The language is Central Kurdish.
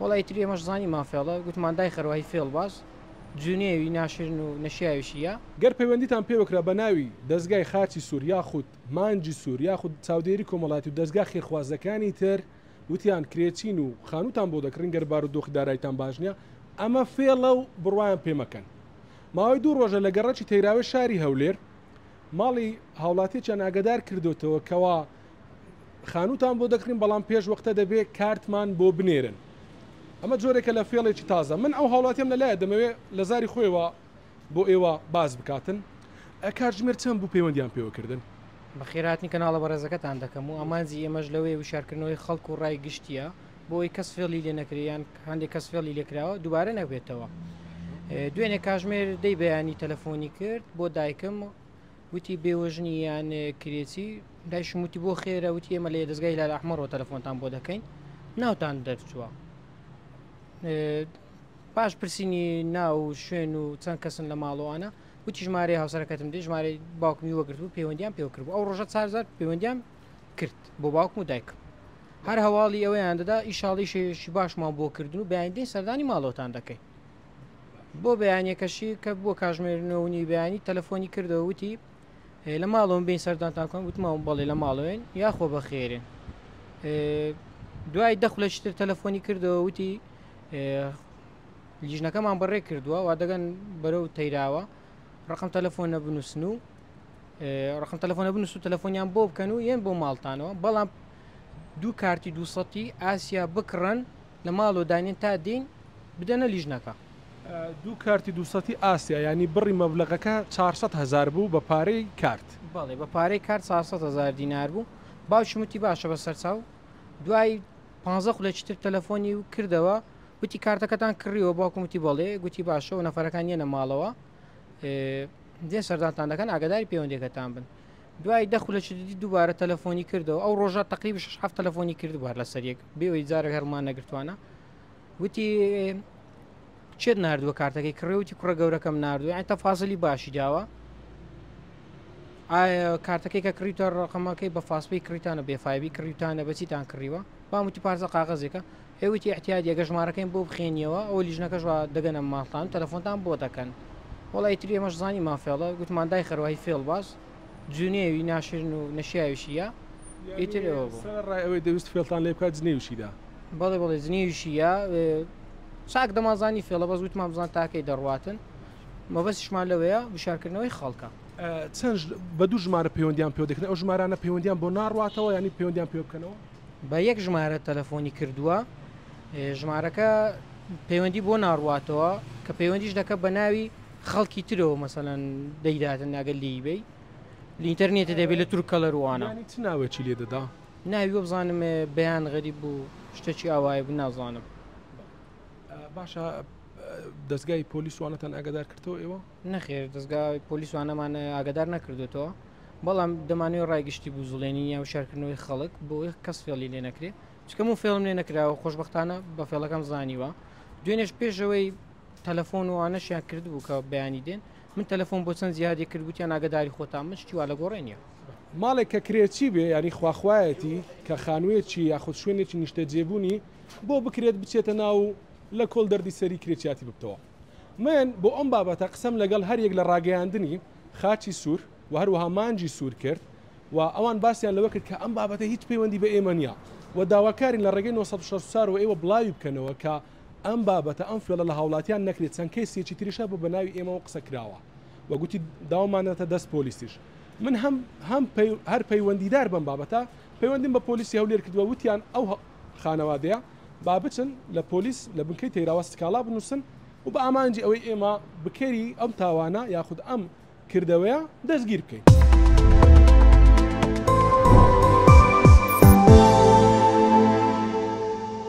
وڵی تری ئێمەش زانی مافێڵە گوتمان دای خەرەوەی فێڵ باز جوونێوی ناشرن و نەشیاویشیە گەر پەیوەندیتان پێوەکرا بە ناوی دەستگای خاچی سوور یاخود مانجی سوور یاخود چاودێری کۆمەڵاتی و دەستگا خێرخوازەکانی تر وتیان کرێچین و خانوتان بۆ دەکڕین گەر بار و دۆخی دارایتان باش نییە ئەمە فێڵە و بڕوایان پێمەکەن. ماوەی دوو ڕۆژە لە گەڕەکی تەیراوی شاری هەولێر ماڵی هاوڵاتیەکیان ئاگدار کردوتەوە کەوا خانوتان بۆ دەکڕین بەڵام پێش وەختە دەبێت کارتمان بۆ بنێرن. ئەمە جۆرێکە لە فێڵێکی تازە من ئەو هاوڵاتیم لەلایە دەمەوێت لە زاری خۆیەوە بۆ ئێوە باز بکاتن کاتژمێر چەند بوو پەیوەندیان پێوەکردن بە خێراتنی کەناڵە بەڕێزەکەتان دەکەم و ئەمانزی ئێمەش لەوەی وشارکردنەوەی خەڵک و ڕای گشتیە بۆی کەس فێڵی لێ نەکریان هەندێک کەس فێڵی لێکراوە دووبارە نەبێتەوە. دوێنێ کاژمێر دەی بەیانی تەلەفۆنی کرد بۆ دایکم وتی بێوەژنی یان کرێتی دایشموتی بۆ خێرە وتی ئێمە لە دەستگای لای ئەحمەرەوە تەلەفۆنتان بۆ دەکەین ناوتان دەرچووە. باش پرسیینی ناو شوێن و چەند کەسن لە ماڵەوانە وتی ژمارە هاوسەرەکەتم دێ ژمارە باوکمی وەگرت و پەیوەندیان پێوەکرد ئەو ڕۆژە 4 پەیوەندیان کرد بۆ باوکم و دایکم هەر هەواڵی ئەوەیان دەدا ئیشاڵی شێشی باشمان بۆ کردن و بەیاندەی سەردانی ماڵەوەتان دەکەین. بۆ بەیانێکەشی کە بۆ کاژمێرنەوەنی بەیانی تەلەفۆنی کردەوە وتی لە ماڵەوەم بین سەردانتان کۆن وتماوە بەڵێ لە ماڵەوەین یاخۆ بە خێرن. دوای دەخلەشتر تەلەفۆنی کردەوە وتی لیژنەکەمان بەڕێ کردووە وا دەگەن بەرەو تەیراوە ڕقم تەلەفۆنە بنووسن و ڕقم تەلەفۆنە بنووس و تەلەفۆنیان بۆ بکەن و یەن بۆ ماڵتانەوە بەڵام دوو کارتی 200 ئاسیا بکڕن لە ماڵ و دانین تا دین بدەنە لیژنەکە. دوو کارتی 200 ئاسیا ینی بڕی مەبلغەکە 400,000 بوو بە پارەی کارت بەڵێ بە پارەی کارت 400,000 دینار بوو باوشمتی باشە بە سەرچاو دوای 15 خولەکیتر تەلەفۆنی و کردەوە گوتی کارتەکەتان کڕیەوە باوکمتی بەڵێ گوتی باشە و نەفەرەکان یەنە ماڵەوە دێ سەردانتان دەکەن ئاگداری پەیوەندێکەکان بن. دوای دەخولەکی دووبارە تەلەفۆنی کردەوە ئەو ڕۆژە تقریبا 6 تەلەفۆنی کردوار لە سەرێک بێەوەی جارە هەرمان نەگرتوانە وتی چێت نردووە کارتەکەی کڕێوتی کوڕە گەورەکەم نردووە ئەین تەفازلی باشی داوە ئایا کارتەکەی کە کڕیتە ڕقەمەکەی بە فاسپی کریتانە بێفایبی کڕیتانە بەچیتان کڕیوە باموتی پارچە قاغەزێکە ئێوەتی احتیاج ئەگە ژمارەکەین بۆ بخێنیەوە ئەو لیژنەکەش دەگەنە ماڵتان تەلەفۆنتان بۆ دەکەن. وڵی تری ئێمەش زانی مافێڵە گوتمان دای خەرەوەی فێڵ باز جوونێوی ناشرن و نەشیاویشیە ئیتر ئەوە ئەوەی دەویست فێڵتان لێ بکات جنێوشیدا بەڵێ جنێویشیە چاک دەمازانی فێڵە بەز وتمان بزان تاکەی دەڕواتن مەبەستیشمان لەوەیە وشارکردنەوەی خەڵکە. چەند بە دوو ژمارە پەیوەندیان پێ دەکەن ئەو ژمارانە پەیوەندیان بۆ ناڕواتەوە ینی پەیوەندیان پێ بکەنەوە بە یەک ژمارە تەلەفۆنی کردووە ژمارەکە پەیوەندی بۆ ناڕواتەوە کە پەیوەندیش دەکە بە ناوی خەڵکی ترەوە مەسەلەن دەیداتن ناگەل لیبەی لە ئینتەرنێتە دەبێت لە تورکەلەروانە چ ناوێکی لێ دەدا ناوی بزانم بەیان غەریب بوو شتێکی ئاوایە بوو نازانم. باشە دەستگای پۆلیسوانەتان ئاگدار کردەوە ئێوە نەخێر دەستگای پۆلیسوانەمانە ئاگدار نەکردوێتەوە بەڵام دەمانوێت ڕایگشتی بوو زڵێنی یا وشارکردنەوەی خەڵک بۆ کەس فێڵی لێ نەکرێت چکەم و فێڵم لێ نەکراوە خۆشببختانە بە فێڵەکەم زانیوە دوێنێش پێشەوەی تەلەفۆن وانەشیان کرد بوو کە بەیانی دێن من تەلەفۆن بۆ چەند زیادی کردبوویان ئاگداری خۆتان مشتی وا لە گۆڕێنیە ماڵێک کە کرێتی بێ ینی خواخوایەتی کە خانوویەکی یاخود شوێنێکی نیشتە جێبوونی بۆ بکرێت بچێتە ناو لە کۆل دەردی سەری کرێتیاتی ببتەوە. من بۆ ئەم بابەتە قسەم لەگەڵ هەریەک لە ڕاگەیاندنی خاچی سوور و هەروەها مانجی سوور کرد و ئەوان باسییان لەوە کرد کە ئەم بابەتە هیچ پەیوەندی بە ئێمە نیە و داواکارین لە ڕێگەی 964 و ئێوە بڵاوی بکەنەوە کە ئەم بابەتە ئەم فێڵە لە هاوڵاتیان نەکرێت چەند کەسێکی تریشە بۆ بە ناوی ئێمەوە قسە کراوە و گوتی داوامانەتە دەست پۆلیسیش. من هەر پەیوەندیدار بم بابەتە پەیوەندیم بە پۆلیسی هەولێر کردووە وتیان ئەو خانەوادەیە با بچن لە پۆلیس لە بنکەی تەیراوە سکاڵا بنووسن و بە ئامانجی ئەوەی ئێمە بکەری ئەم تاوانە یاخود ئەم کردەوەیە دەستگیر بکەین.